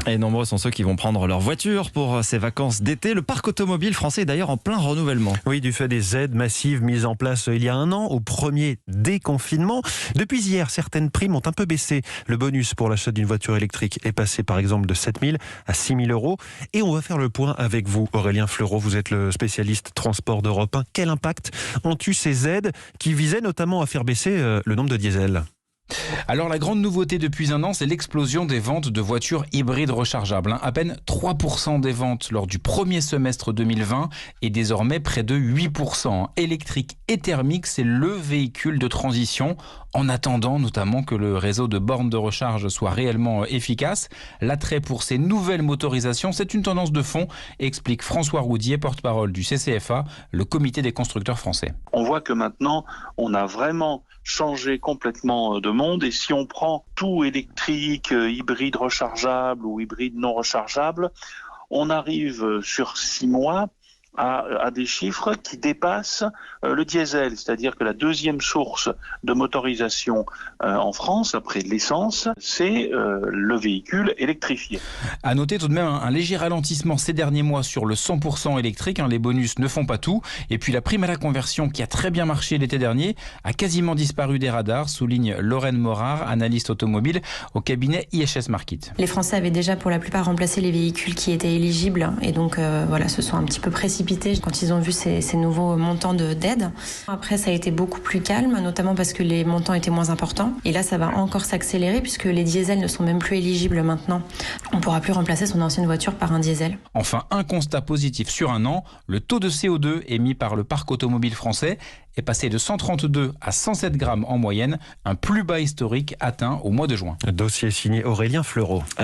Et nombreux sont ceux qui vont prendre leur voiture pour ces vacances d'été. Le parc automobile français est d'ailleurs en plein renouvellement. Oui, du fait des aides massives mises en place il y a un an, au premier déconfinement. Depuis hier, certaines primes ont un peu baissé. Le bonus pour l'achat d'une voiture électrique est passé par exemple de 7 000 à 6 000 euros. Et on va faire le point avec vous, Aurélien Fleureau. Vous êtes le spécialiste transport d'Europe 1. Quel impact ont eu ces aides qui visaient notamment à faire baisser le nombre de diesel ? Alors la grande nouveauté depuis un an, c'est l'explosion des ventes de voitures hybrides rechargeables. À peine 3% des ventes lors du premier semestre 2020 et désormais près de 8%. Électrique et thermique, c'est le véhicule de transition. En attendant notamment que le réseau de bornes de recharge soit réellement efficace, l'attrait pour ces nouvelles motorisations, c'est une tendance de fond, explique François Roudier, porte-parole du CCFA, le comité des constructeurs français. On voit que maintenant, on a vraiment changé complètement de monde, et si on prend tout électrique, hybride rechargeable ou hybride non rechargeable, on arrive sur 6 mois à des chiffres qui dépassent le diesel, c'est-à-dire que la deuxième source de motorisation en France, après l'essence, c'est le véhicule électrifié. À noter tout de même un léger ralentissement ces derniers mois sur le 100% électrique. Les bonus ne font pas tout. Et puis la prime à la conversion, qui a très bien marché l'été dernier, a quasiment disparu des radars, souligne Lorraine Morard, analyste automobile au cabinet IHS Markit. Les Français avaient déjà pour la plupart remplacé les véhicules qui étaient éligibles et donc se sont un petit peu précipités quand ils ont vu ces nouveaux montants d'aide. Après, ça a été beaucoup plus calme, notamment parce que les montants étaient moins importants. Et là, ça va encore s'accélérer puisque les diesels ne sont même plus éligibles maintenant. On ne pourra plus remplacer son ancienne voiture par un diesel. Enfin, un constat positif sur un an, le taux de CO2 émis par le parc automobile français est passé de 132 à 107 grammes en moyenne, un plus bas historique atteint au mois de juin. Dossier signé Aurélien Fleureau.